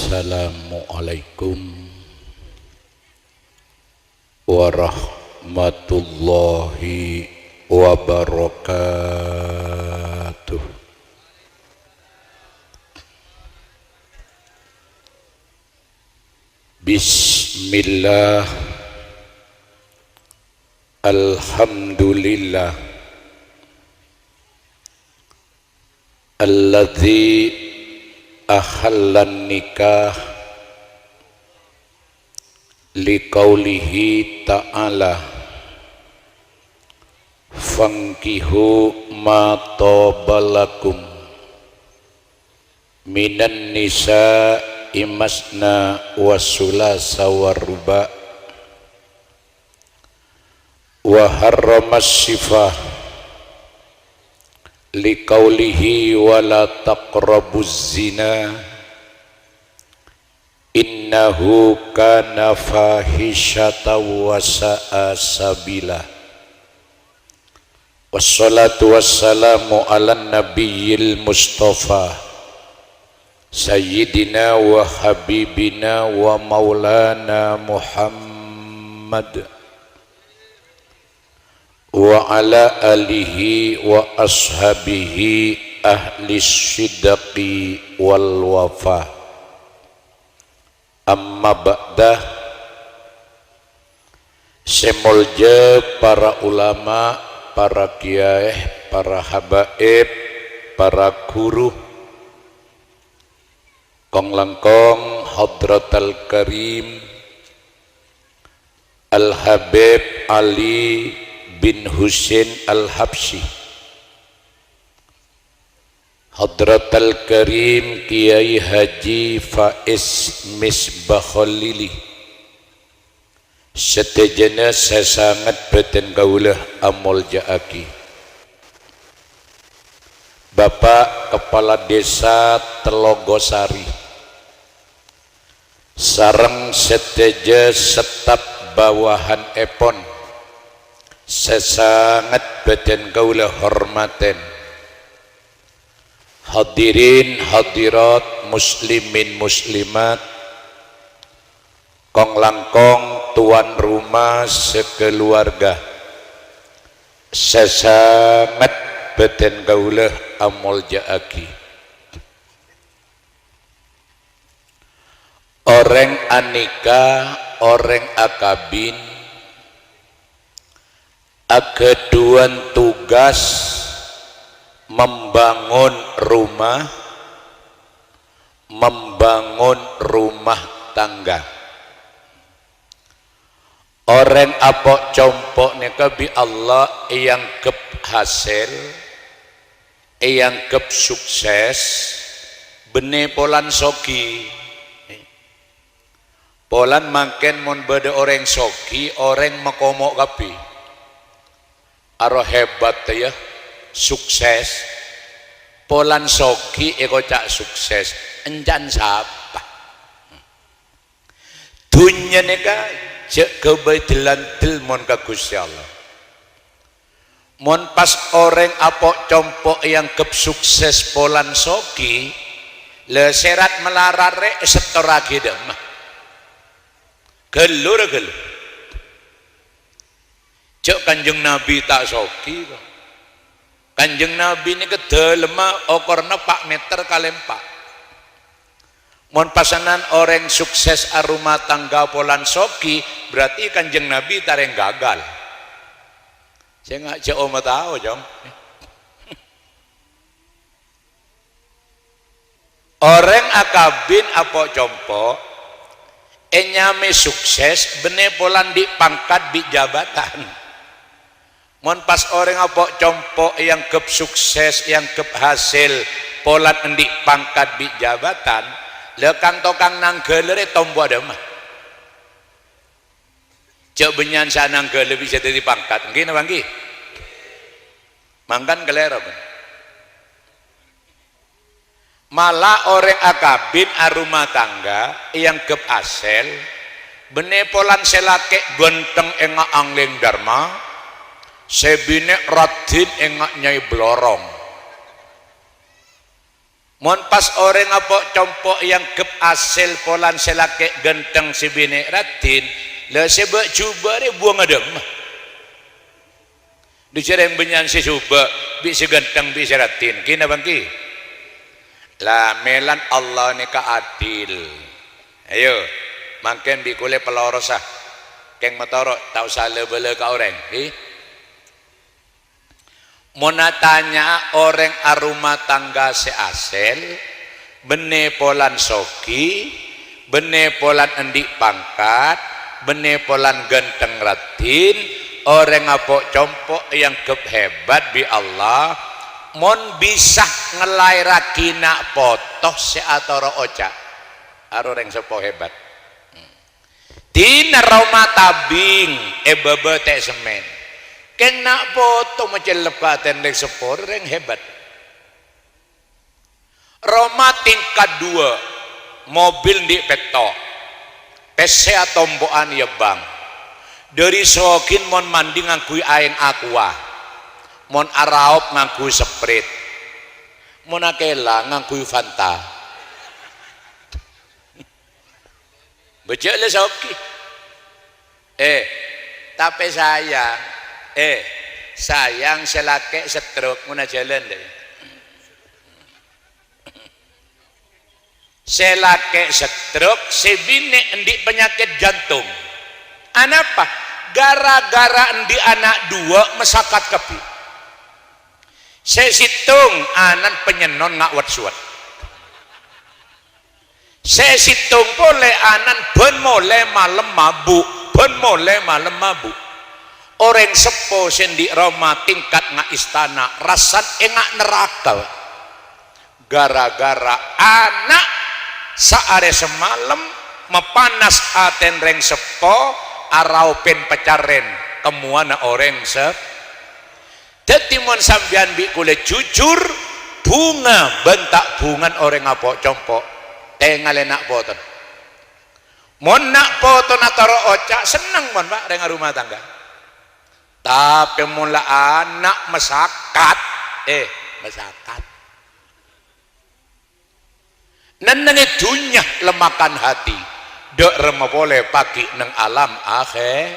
Assalamualaikum warahmatullahi wabarakatuh. Bismillah, alhamdulillah, alladzi ahallan nikah liqaulihi ta'ala fankihu ma tabalakum minan nisa imasna wa sulasa wa ruba wa harramas sifah liqaulihi wa la taqrabuz zina innahu kana fahisyatan wa sa'a sabila. Wassalatu wassalamu ala nabiyil mustafa sayyidina wa habibina wa maulana Muhammad wa ala alihi wa ashabihi ahli sidqi wal wafa. Amma ba'dah, semolja para ulama, para kiai, para habaib, para guru, kong langkong hadratal karim Al-Habib Ali bin Husain Al-Habsyi, Hadratal Karim Kiai Haji Faiz Misbah Khalili, setejana sesangat beten kaulah amol jaaki, Bapak Kepala Desa Telogosari, sareng seteja setap bawahan epon, sesangat beten kaulah hormaten. Hadirin hadirat muslimin muslimat, kong langkong tuan rumah sekeluarga, sesangat beten kaulah amol jaaki. Orang anika, orang akabin, akeduan tugas membangun rumah tangga. Orang apa compok nika bi Allah yang kep hasil, yang kep sukses, bene polan soki. Polan makin mon bede orang soki, orang makomok kapi. Aro hebat ya. Sukses polan soki eko cak sukses enjan siapa dunya neka cek kebetulan mon ka Gusti Allah mon pas orang apok compok yang kep sukses polan soki le serat melarare setoragi demah gelur cek Kanjeng Nabi tak soki kok. Kanjeng Nabi ini kedelema okorna pak meter kalempak. Mon pasanan orang sukses aruma tangga polan soki berarti Kanjeng Nabi tareng gagal. Saya nggak jauh mau tahu jom. Orang akabin apa compo, enyame sukses bene polan di pangkat di jabatan. Mon pas orang apa compok yang kep sukses yang kep hasil polat endik pangkat di jabatan lekang tokang nanggelere tombo ada mah cek benyan sa nanggele bisa jadi pangkat nggih napa nggih mangkan kelero malah orang akabin arumah tangga yang kep hasil bene polan selake genteng enga angling dharma sebine radin engak nyai blorong Mon pas orang apa compok yang kep asal polan selake genteng si bini ratin le sebab cuba dia buang adem dicereng benyan si cuba bi si genteng bi si ratin kina bangki lah melan Allah ni ka adil ayo makin bi kule pelorosah keng matoro tau sale bele ka orang monatanya orang aruma tangga seasel bene polan soki bene polan endik pangkat bene polan genteng ratin orang apok compok yang kehebat bi Allah mon bisa ngelai rakina potoh seatoro oca aroreng sepo hebat tina roma tabing bebete semen keng nak foto macam lepatan dek sepor yang hebat Roma tingkat 2 mobil di petok PC tombokan ya bang dari sokin mon mandi ngangkui aing aqua mon araop ngangkui sprit mon akela ngangkui fanta becek le soki tapi sayang selake stroke muna jalan deh selake stroke sebine endi penyakit jantung anapa gara-gara endi anak 2 mesakat kepi sesitung anan penyenon ngawat suat sesitung boleh anan ben mole malam mabuk orang sepo sendi Roma tingkat nga istana rasan engak neraka gara-gara anak saare semalam mepanas aten reng sepo araupen pecaren kemuana orang sep tetimon sambian bi kule jujur bunga bentak bungan orang apa compok tengale nak poton mon nak poton ataro oca seneng mon pak reng rumah tangga tapi mula anak mesakat mesakat nenenge dunya lemakan hati dek remah boleh pagi neng alam akhir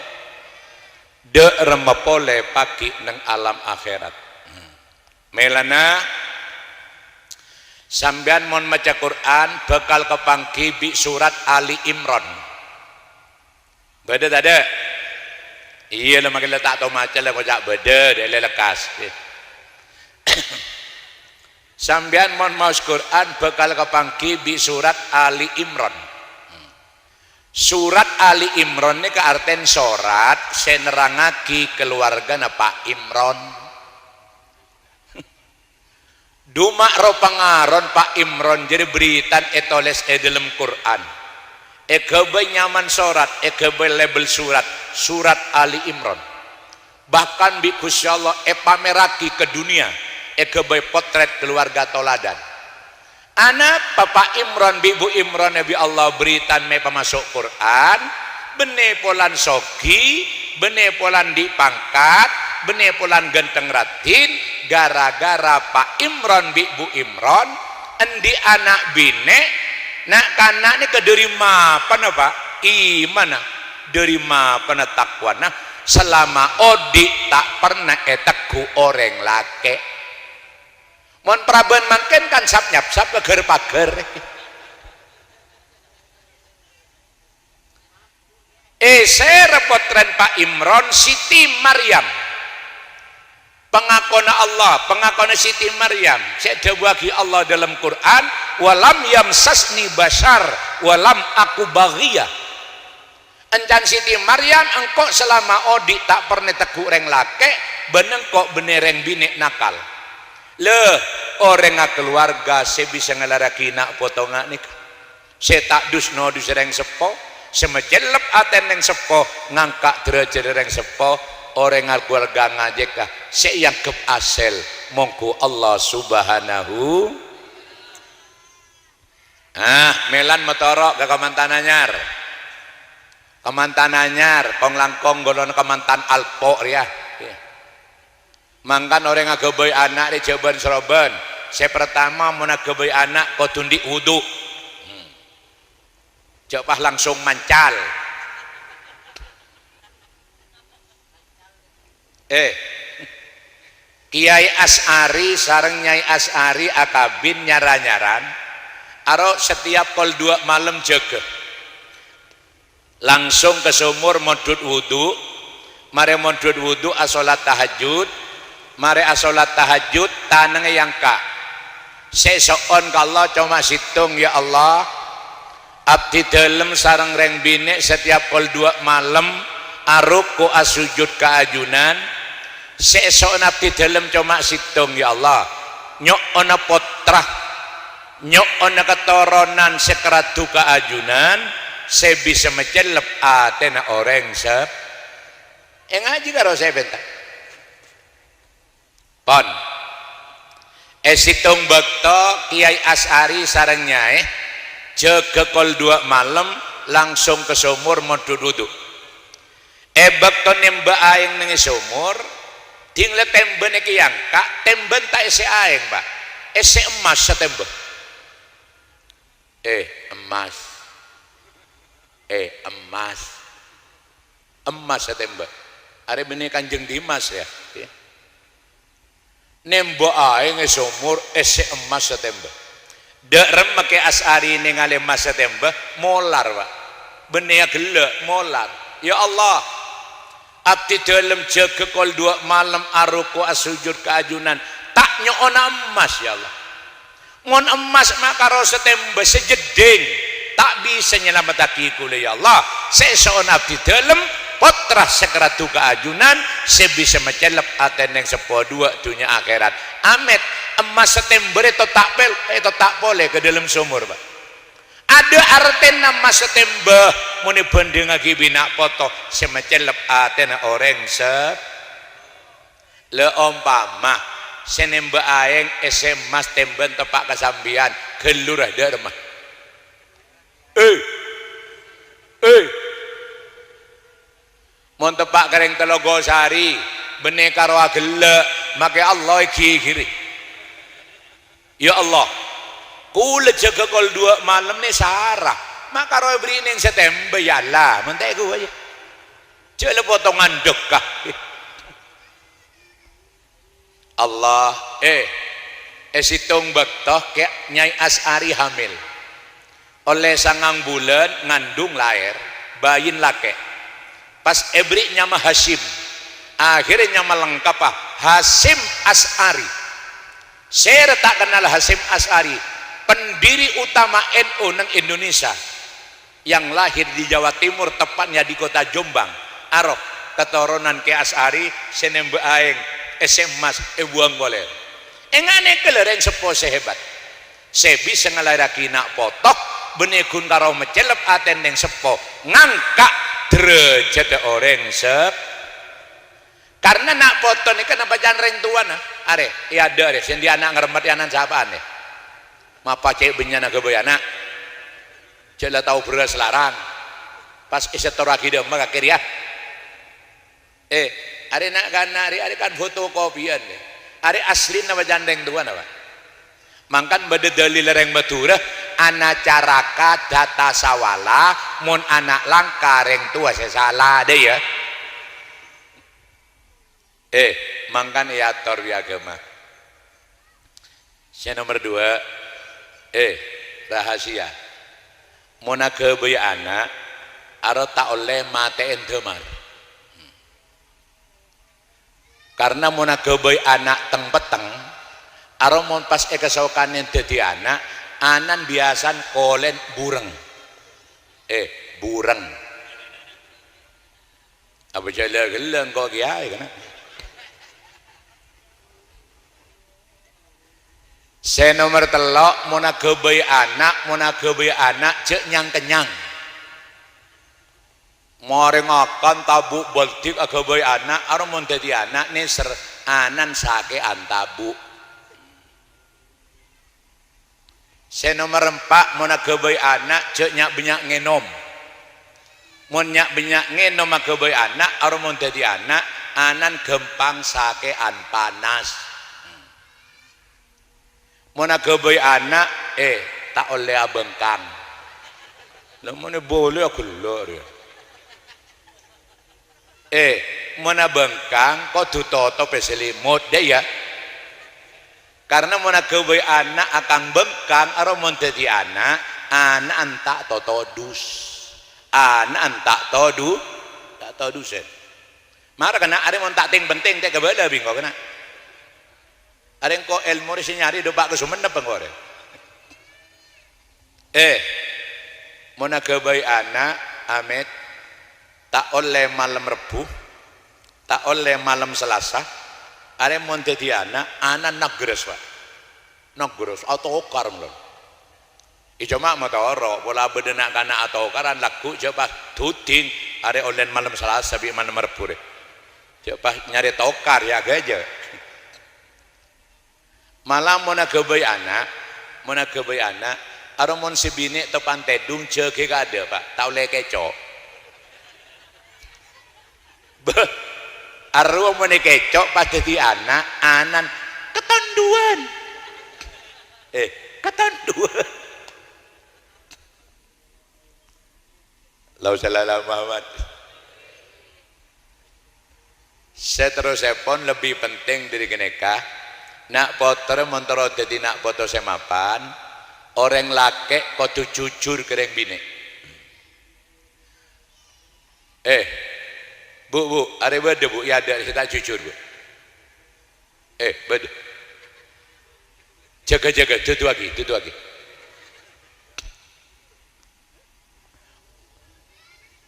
dek remah boleh pagi neng alam akhirat melana sambian mon maca Quran bakal kepangki bi surat Ali Imran beda ada iya lah makin letak tau macam lah kocak beda dia lekas sambian mon maus Quran bakal kepangki bi surat Ali Imran surat Ali Imran ini keartian surat senerangaki keluarga Pak Imran dumak ro pangaron Pak Imran jadi beritan etoles dalam Quran ekebe nyaman surat ekebe label surat Ali Imran bahkan bi Gusti Allah pameraki ke dunia ekebe potret keluarga toladan anak Papa Imran bi Bu Imran Nabi Allah beritan me pemasuk Quran bene polan soki bene polan dipangkat bene polan genteng ratin gara-gara Pak Imran bi Bu Imran endi anak bine nak kanak ni kederima apa Pak iman derima pana takwa nah selama odi tak pernah eteku orang laki mon praben makin kan sap nyap sap keger pager saya repotren Pak Imran Siti Maryam pengakona Allah pengakona Siti Maryam saya bagi Allah dalam Quran walam yamsasni bashar walam aku baghiyah encan Siti Maryam engkau selama odi tak pernah teku reng lake beneng kok benereng binek nakal le orang keluarga saya bisa ngelaraki nak potongan nih saya tak dus no dus reng sepo semecelep aten reng sepo ngangkak derajat reng sepo orang keluarga ngajekah saya yang kep asel mongko Allah subhanahu melan motorok ke kemantan anyar kong langkong golon kemantan alpo ya mangkan orang ngageboy anak di Jaban Seroban saya pertama mau nagebe anak kau tundi wudu coba langsung mancal Kiai As'ari sareng Nyai As'ari akabin nyaran-nyaran aro setiap kol 2 malam jaga langsung ke sumur modut wudu mare modut wudu asolat tahajud mare asolat tahajud taneng yang kak sesoon kalau cuma situng ya Allah abdi dalem sareng reng bine setiap kol 2 malam aruku asujud keajunan sesoon abdi dalem cuma situng ya Allah nyok ona potrah nyok ona ketoronan sekeratu keajunan saya bisa mencelep atena orang sep ngaji karo saya bentar pon situng bekto Kiai As'ari sareng Nyai jaga kol 2 malam langsung ke sumur modut wudu bekto nemba aing nengi sumur dingle temben iki yang kak temben tak ese aing Pak ese emas setembe emas setembe are bene Kanjeng Dimas ya nembo aing sumur ese emas setembe derem make As'ari ningali emas setembe molar Pak bene gelek molar ya Allah abdi dalam jaga kol 2 malam aruku asujud keajunan tak nyona emas ya Allah ngon emas makaro setembe sejeding tak bisa nyelamataki kule ya Allah sesoon abdi dalam potrah sekeratu keajunan sebisa mencelep ateneng sepo 2 dunia akhirat amet emas setembe itu tak boleh ke dalam sumur Pak ada artena emas setembe muni banding lagi bina foto semencelep atena orang se le umpama senembe aeng emas temben tepak kesambian gelur ada remah mon tepak kering Telogo Sari bene karo gelek make Allah iki ya Allah kula jaga kol 2 malam nih sarah maka roy beri ning setembe ya lah mentek ku aja jele potongan dekah Allah situng bektoh kayak Nyai As'ari hamil oleh 9 bulan ngandung lahir bayin lake pas ebri nyama Hasim akhirnya nyama lengkap Hasim As'ari saya tak kenal Hasim As'ari pendiri utama NU nang Indonesia yang lahir di Jawa Timur tepatnya di kota Jombang aroh keturunan ke As'ari senembe aeng emas buang boleh engane kelereng sepo sehebat sebi sengalaraki nak potok benekun karo mecelep aten yang sepo ngangkak derajat orang sep karena nak foto ini kan apa jangan reng tuan are iya ada deh sendi anak ngeremet anak siapaan deh mapa cek benyana kebayana jela tahu beras larang pas isetoraki dia maka kiri ya are nak kana are kan fotokopian deh are asli nama jandeng tuan apa mangkan bade dalil lereng batura anak caraka data sawala mun anak langka reng tua saya salah deh ya mangkan iator agama saya nomor 2 rahasia mona kebaya anak aro tak oleh mateen demar karena mona kebaya anak teng peteng aro mon pas kesaukan yang jadi anak anan biasan kolen bureng bureng apa jala geleng kok kiai kan saya nomor 3 mona gebei anak cek nyang kenyang moreng akan tabu boltik gebei anak aro mon dadi anak neser anan sake antabu saya nomor 4 mona gebei anak cek nyak benyak ngenom mon nyak benyak ngenom gebei anak aro mon dadi anak anan gempang sake an panas Mana kebay anak tak oleh abengkang. Lah mana boleh aku lor ya. Mana bengkang kau tu toto peselimut deh ya. Karena mana kebay anak akan bengkang aro mon dadi anak antak totodus. Anak antak todu tak todusen. Mara kena ada mon tak ting penting teh kebala bingo kena. Ada yang kau ilmu di sini nyari do pak kesumenep pengore. Mana kebay anak Amit tak oleh malam Rebu, tak oleh malam Selasa. Ada yang mau jadi anak nagres pak, nagres atau okar belum. Ijoma matoro, pola bedenak kana atau okaran laku coba tuting. Ada oleh malam Selasa bi malam Rebu deh. Coba nyari tokar ya gaja. Malam mana kebay anak, ada mon sebini tepan tedung ceke ada pak, tak oleh kecok. Arwah mana kecok pada di anak, anan ketanduan. Ketanduan. Lau salah Muhammad. Seterusnya pun lebih penting dari keneka. Nak poter montoro jadi nak foto semapan. Orang laki kau tu jujur kereng bini. Bu, ada beda bu, ya ada kita jujur bu. Beda. Jaga, tutu lagi.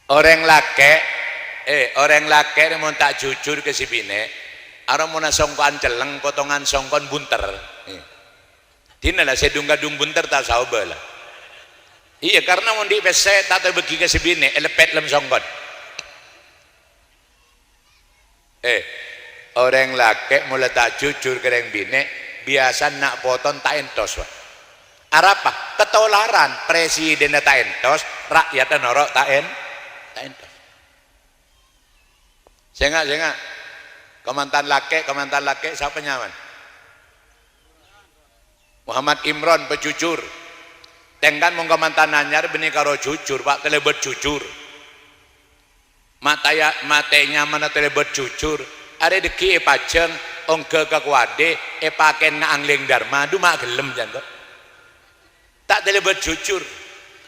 Orang laki ni mau tak jujur ke si bini. Orang mau songkon celeng, potongan songkon bunter. Dina lah saya dung bunter tak sahabat lah. Iya karena mau di pese tak terbagi ke si bini, elepet lem songkon. Orang laki mulai tak jujur kereng bini biasa nak potong tak entos. Arapa ketolaran presiden tak entos, rakyat norok tak entos. Saya komandan laki siapa nyaman? Muhammad Imron pejujur. Tengkan mau komandan anyar benih karo jujur pak telebet jujur. Matanya mana telebet jujur. Ada deki pajeng ongke kakwade pakai angling dharma du mak gelem janto. Tak telebet jujur.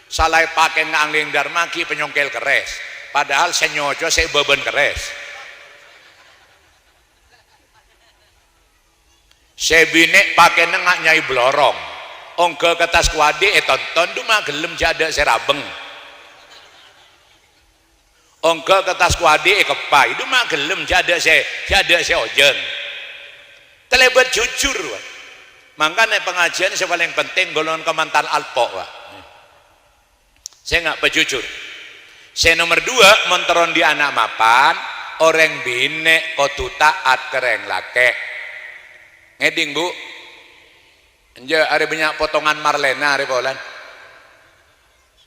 Salah pakai angling dharma ki penyongkel keres. Padahal senyojo saya beban keres. Sebinek pakai nengak nyai belorong. Ongke kertas kwade tonton du mak gelem jada serabeng. Ongke kertas kwade kepai du mak gelem jada se ojeng. Telebet jujur wah. Makanya pengajian yang paling penting golongan kemantan alpok wah. Saya nggak pejujur. Saya nomor 2 menteron di anak mapan orang bine kotu taat kereng lake. Ngeding bu, enja ada banyak potongan Marlena hari polan.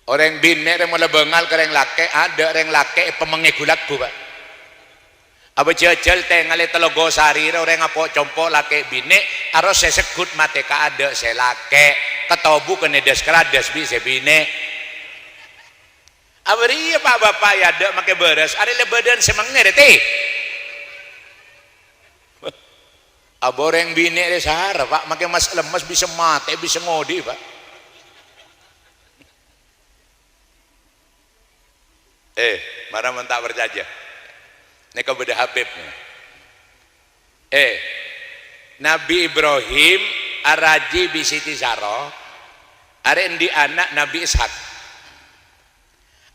Orang bine yang mulai bengal kereng lake ada orang lake pemengegulaku pak. Apa jajal tengale telogo sari orang apa compo lake bine harus saya sekut mate ka ada saya lake ketobu kene des kerades bi saya bine. Apa iya pak bapak ya ada make beres ada lebadan semangnya deh. Aboreng bini de sahara pak make mas lemas bisa mati bisa ngodi pak. Mana mentak berjajah ini kau beda Habibnya. Nabi Ibrahim araji bisiti saro are di anak Nabi Ishak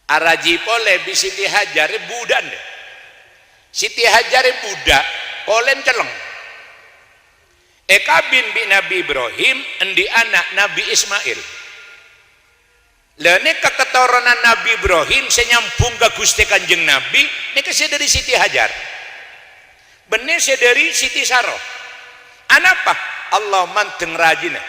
araji pole bisiti Hajar budan deh. Siti Hajar budak kolen celeng. Ekabin bi Nabi Ibrahim endi anak Nabi Ismail. Lene keketurunan Nabi Ibrahim senyambung ke Gusti Kanjeng Nabi neka saya dari Siti Hajar. Bener saya dari Siti Saro. Anapa? Allah manteng rajina.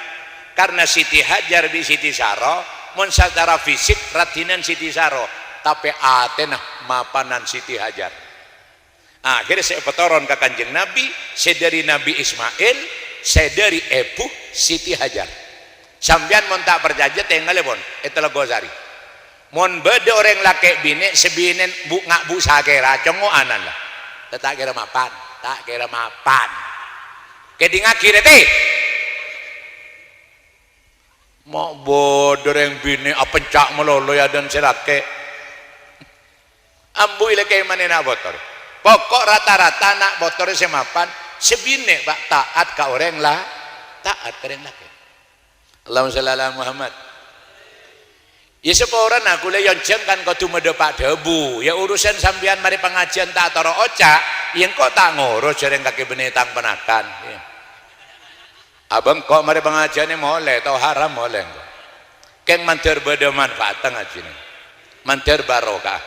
Karena Siti Hajar bi Siti Saro mon secara fisik ratinan Siti Saro tapi atenah mapanan Siti Hajar. Akhirnya saya petoron ke Kanjeng Nabi saya dari Nabi Ismail sederi epuh Siti Hajar sambian mon tak perjanjian tinggal pun itu Logosari mon bede orang laki bini sebinen bu ngak bu sakera congo anan lah tak kira mapan kedinga kira teh mau bodoh yang bini apa cak melolo ya dan selake ambu ile kayak mana nak botol pokok rata-rata nak botol semapan sebine pak taat ka orang lah taat ka orang laki Allahumma shalli ala Muhammad ya seorang aku le yang kan kau tu medepak debu ya urusan sambian mari pengajian tak taro oca yang kau tak ngurus jarang kaki benetang penakan ya. Abang kok mari pengajian ni moleh tau haram moleh keng mantir beda manfaat ngaji ni mantir barokah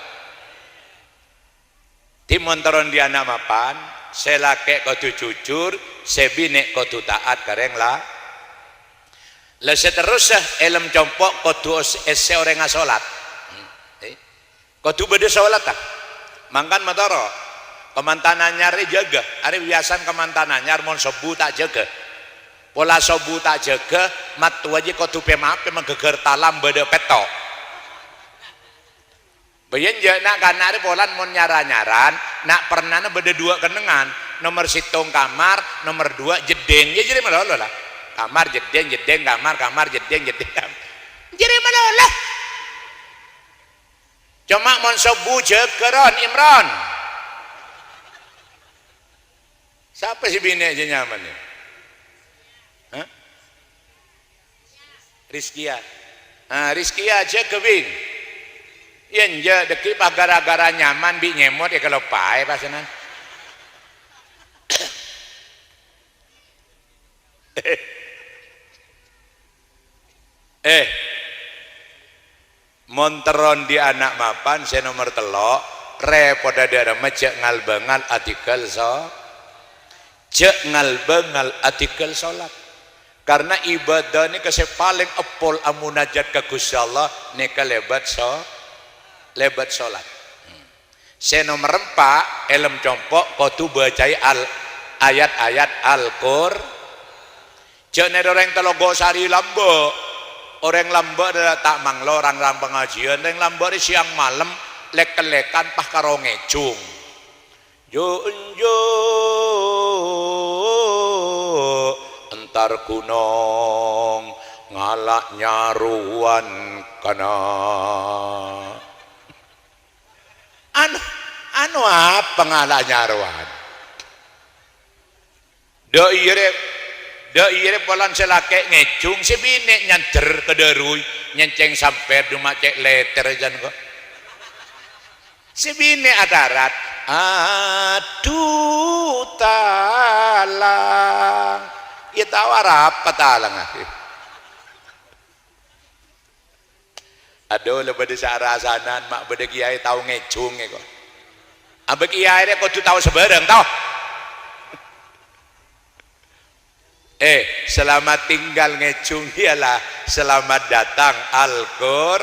timon taron dia anak mapan selake kau tu jujur sebine kau tu taat kareng lah lah seterusnya elem compok kau ese orang ngasolat kau tu beda solat tak mangkan matoro kemantanan nyari jaga hari biasan kemantanan nyar mon sobu tak jaga pola sobu tak jaga matu aja kau tu pemaaf menggeger talam beda peto bayan je nak kanari polan mon nyaran nak pernah beda dua kenengan nomor situng kamar nomor dua jedeng ya jadi malah lah kamar jedeng kamar jedeng jadi mana lah cuma mon sobu jegeron Imron siapa si bini aja nyaman nih Rizkia Rizkia aja kebing yang je deki gara-gara nyaman bi nyemot ya kalau pae pasanan monteron di anak mapan saya nomor telok repot ada macet ngalbengal artikel cek ngalbengal artikel sholat karena ibadah ini kasih paling epol amunajat ke Gusti Allah ini lebat sholat saya nomor 4 elem compok kau tu bacai ayat-ayat Al-Qur cek nih orang Telogosari lambo orang lambo adalah tak manglo orang pengajian orang lambo di siang malam lek-lekan pah karo ngecung jo entar gunung ngalak nyaruan kana anu apa ngalak nyaruan Daire polan selake ngecung sebine nyanter kederui nyenceng sampai rumah cek letter jan kok sebine adarat aduh talang ya tawar apa talang aduh lebih di sarasanan mak beda kiai tahu ngecung kok abek kiai kok tu tahu sebarang tau selamat tinggal ngecung ialah selamat datang Al-Qur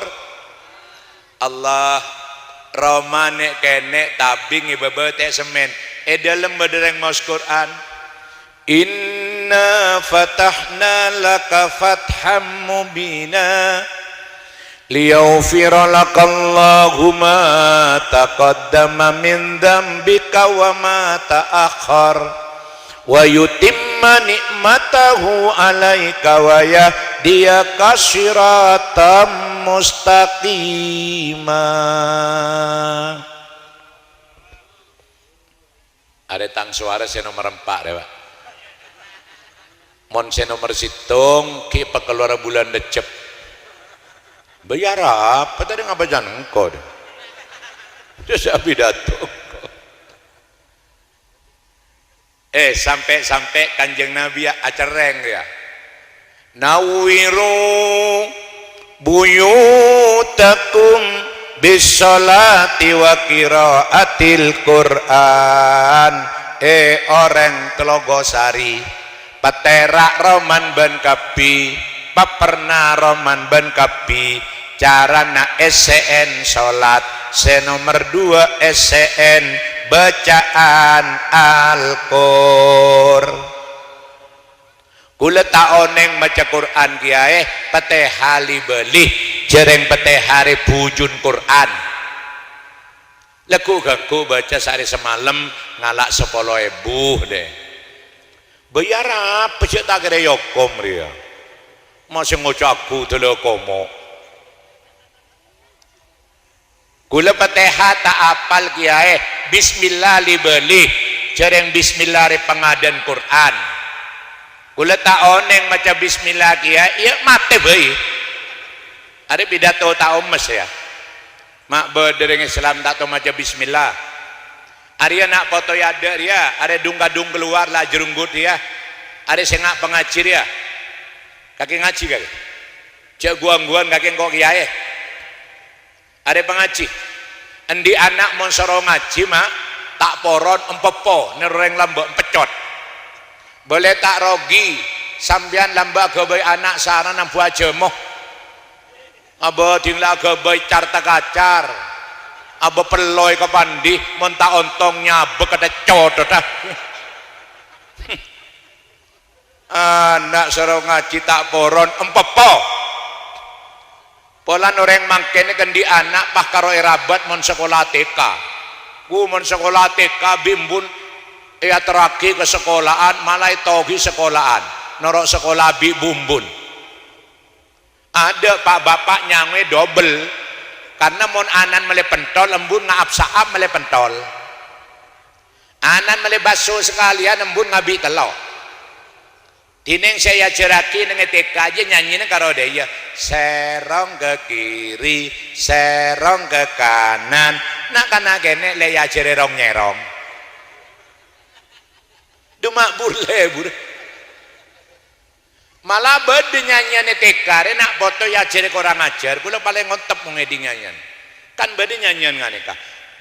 Allah romane kene tabing ibabate semen dalam badereng maus Quran inna fatahna laka fatham mubina liyaghfira lakallahu ma taqaddama min dzambika wa ma ta'akhkhar wa yutimma ni'matahu alaika wa yahdiyaka siratan mustaqima ada tang suara saya nomor 4 deh Pak mon saya nomor situng ki pekeluar bulan decep bayar apa tadi ngabajan engkau deh itu saya pidato sampai kanjeng Nabi acereng ya nawiru buyutakum bisolati wa qiraatil Quran orang Telogosari peterak roman ban kapi paperna roman ban kapi carana SCN salat nomor 2 SCN bacaan Al-Qur kula tak oneng maca Quran kiai pete hali beli jereng pete hari bujun Quran leku gaku baca sehari semalam ngalak 10.000 deh bayar apa sih tak kira yokom dia masih ngocaku telekomo kula pateha tak apal kiai bismillah li beli jereng bismillah ri pengadan Quran kula tak oneng maca bismillah kiai ya mate bayi ada pidato tak omes ya mak bedereng Islam tak tahu maca bismillah Arya nak foto ya ada dia ada dung-dung keluar lah jerunggut dia ada sengak pengacir ya kaki ngaji kaki cek guang-guang kaki kok kiai ada pengaji endi anak monsoro ngaji mak tak poron empepo nereng lambak pecot boleh tak rogi sambian lambak gabai anak saran nampu aja moh aba dingla gabai carta kacar aba peloy kepandi monta ontongnya bekada codot anak soro ngaji tak poron empepo polan orang mangkene kendi anak pah karo erabat mon sekolah TK ku mon sekolah TK bimbun ya teraki ke sekolahan malah togi sekolahan norok sekolah bi bumbun ada pak bapak nyangwe double karena mon anan mele pentol embun ngaap saap mele pentol anan mele baso sekalian embun ngabi telok dineng saya ceraki dengan TK aja nyanyinya karo dia serong ke kiri serong ke kanan nak kana kene le ya jerong nyerong dumak bur malah bede nyanyian TK nak foto ya jere kurang ajar kula paling ngontep mengedi nyanyian kan bede nyanyian nganeka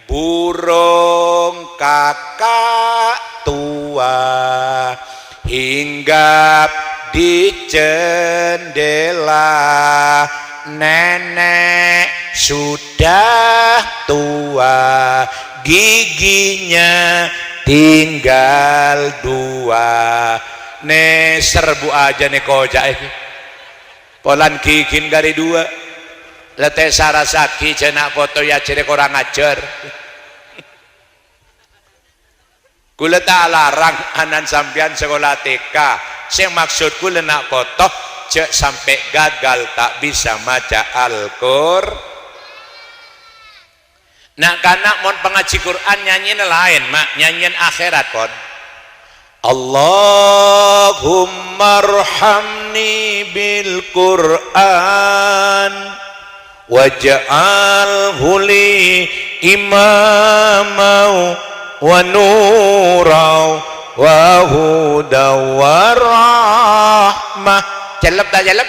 burung kakak tua hinggap di jendela nenek sudah tua giginya tinggal 2 ne serbu aja nih koja polan gigin dari 2 leteh sarasaki jenak foto ya ciri kurang ajar kula tak larang anan sampean sekolah TK sing maksud kula nak foto cek sampai gagal tak bisa maca Al-Qur'an nak kanak mon pengaji Quran nyanyiin lain mak nyanyiin akhirat kon Allahumma arhamni bil Qur'an waj'alhu li imamau wa nurau wa hudaw wa rahmah jelep tak jelep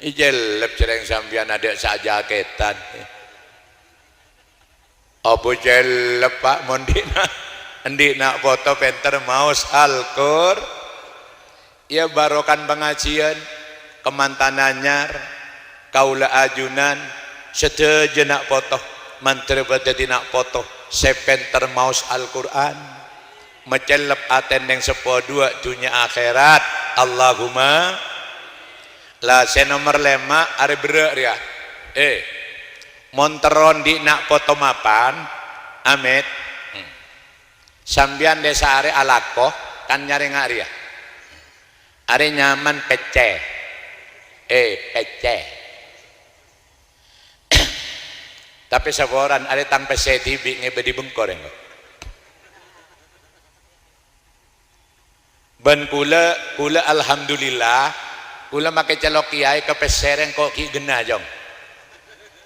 jelep cereng sambian adik saja ketan apa jelep pak mondina endi nak foto penter maus Al-Qur'an ya barokan pengajian kemantananyar kaula ajunan sedeje nak foto mantre badati nak foto sepenter maus Al-Qur'an mecelep aten yang 2 dunia akhirat Allahumma lah saya nomor 5 are berak ya monteron di nak foto mapan amit sambian desa are alako kan nyari ngari ya are nyaman pece pece tapi saboran are tang pece tibi ngebe di bengkor enggak ban kula alhamdulillah kula make celok kiai ke pesereng kok ki genah jong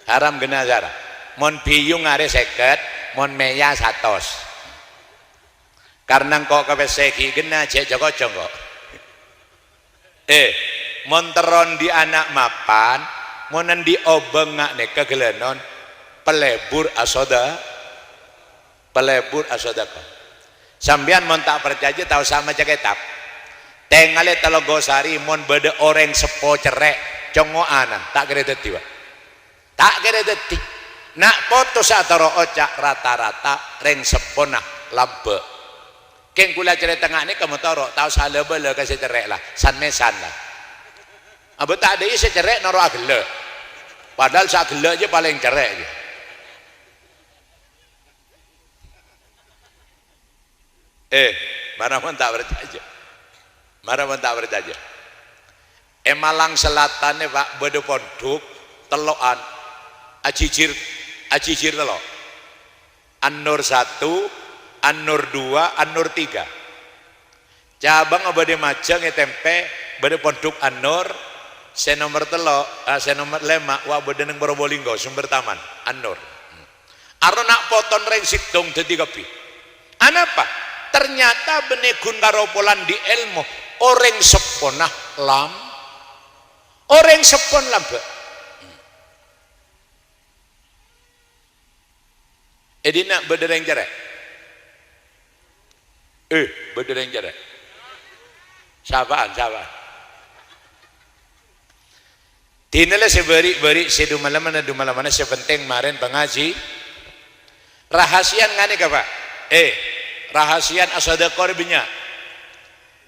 haram genah zara mon biyung are 50 mon meya 100 karena kok kepeseki gena cek joko jongko monteron di anak mapan monen di obeng ngak ne kegelenon pelebur asoda kok sambian mon tak percaya tahu sama ceketap tengale telogosari mon bede orang sepo cerek congo anan tak kira deti wa tak kira deti nak foto sataro ocak rata-rata reng sepona lambe Keng kula cerita tengah ni kamu tahu tahu salah bela kasih cerek lah san mesan lah abu tak ada isi cerek naro agele padahal sak agele aja paling cerek aja mana pun tak berjaja mana pun tak berjaja Malang Selatan ni pak beda pondok telokan ajijir telok An-Nur 1 An-Nur 2 An-Nur 3 cabang abadi Majang tempe beda pondok An-Nur saya nomor telok saya nomor 5 wa beda neng Probolinggo sumber taman An-Nur aro nak poton reng sidong dadi kepi anapa ternyata benegun karopolan di ilmu orang seponah lam orang sepon lambe edina bedereng jarek bedereng jarek sabaan dinele seberi sedu malam mana sepenting maren pengaji rahasian ngane ka Pak rahasian asadaqah binya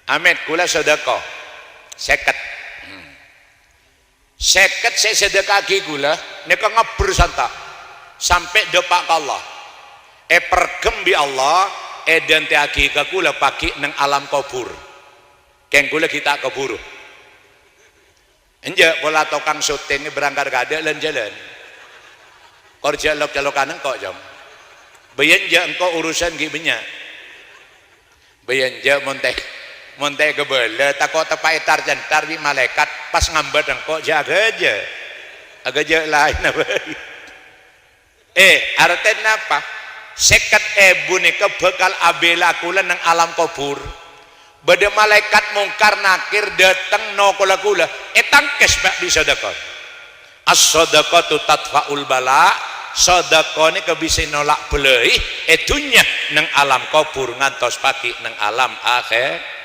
amet kula sedekah 50 saya sedekah ki kula nika ngebur santa sampai depak Allah pergem bi Allah dan tiaki ka kula paki nang alam kubur keng kula kita kubur enje bola tokang syuting berangkat gade lan jalan kerja lok-lokan engko jam bayan je engko urusan ki benya bayan je monte gebele takut tepai tarjantar di malaikat pas ngambat engko jaga aja agak je lain apa artinya apa 50.000 nika bekal abela kula nang alam kubur bade malaikat mungkar nakir dateng no kula tangkes bak di sedekah as-sadaqatu tadfa'ul bala sedekah nika bisa nolak belei dunya nang alam kubur ngantos pagi nang alam akhir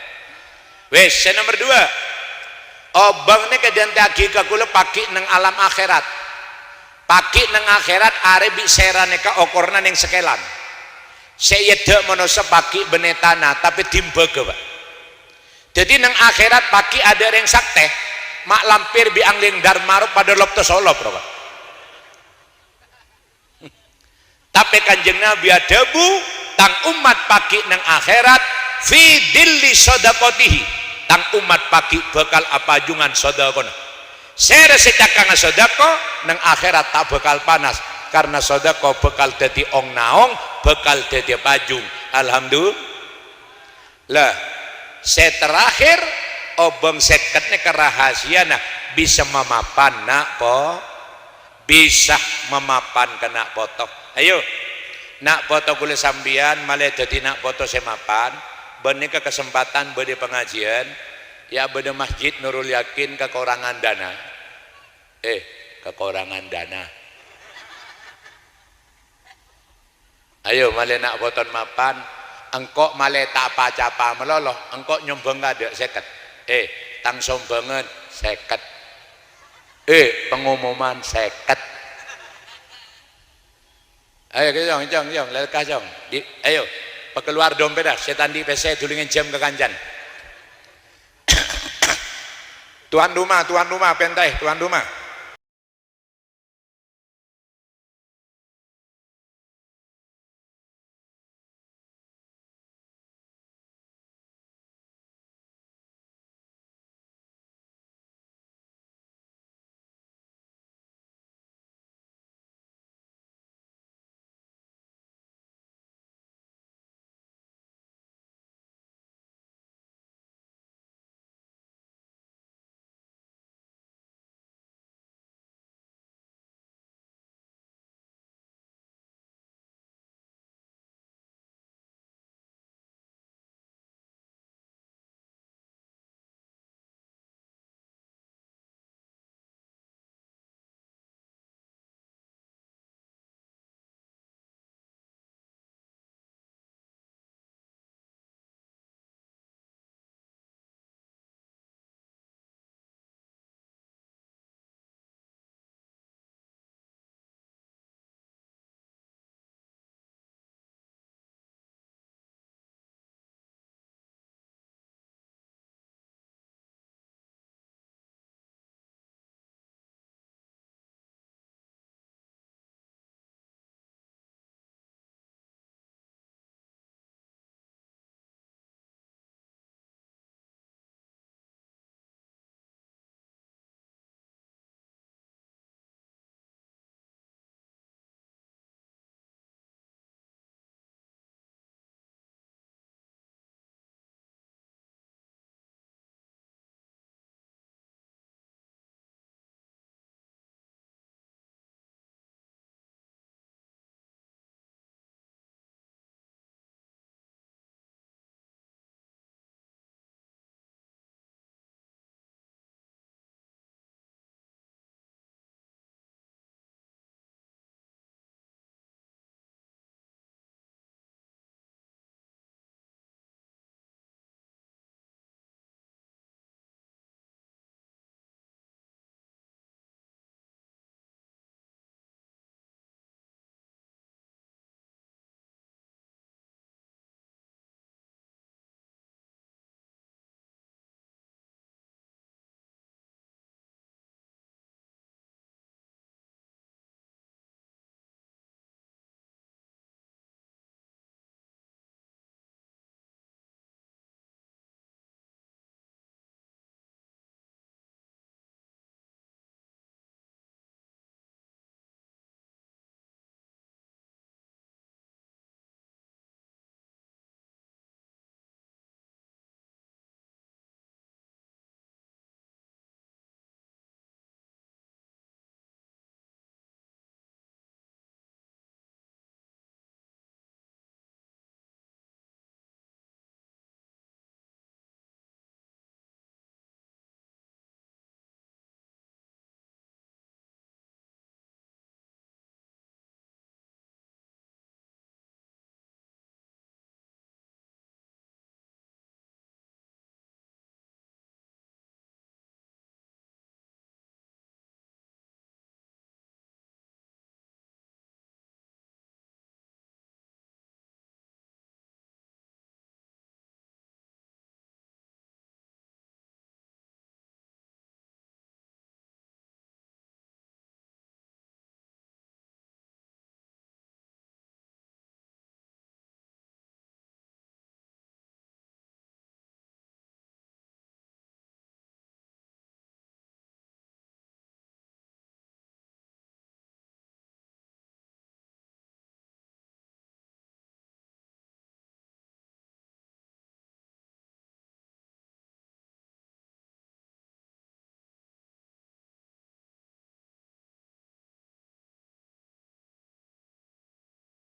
wes nomor 2 obang nika dan tagi ka kula pagi nang alam akhirat pagi nang akhirat are bi serane ka okorna ning sekelan seyede manusia pagi benetana tapi timbege Pak jadi nang akhirat pagi ada yang sakte mak lampir bi angling darmaru pada lopto solo Pak tapi kanjeng Nabi adabu tang umat pagi nang akhirat fi dilli sadaqatihi tang umat pagi bakal apa jungan sedekah saya secakang sedekah nang akhirat tak bakal panas karena sedekah bakal dadi ong naong bakal dadi pajung alhamdulillah lah saya terakhir obeng seketnya kerahasiana bisa memapan nak po bisa memapan kena foto ayo nak foto kulit sambian malah jadi nak foto semapan benika kesempatan bade pengajian ya bade masjid Nurul Yakin kekurangan dana kekurangan dana ayo malah nak foto mapan engkok malah tak apa-apa meloloh engkok nyombong ada seket tang sombangan seket pengumuman seket ayo jong lekah jong ayo keluar dompet dah setan di PC tulingin jam ke kanjan tuan rumah pentai tuan rumah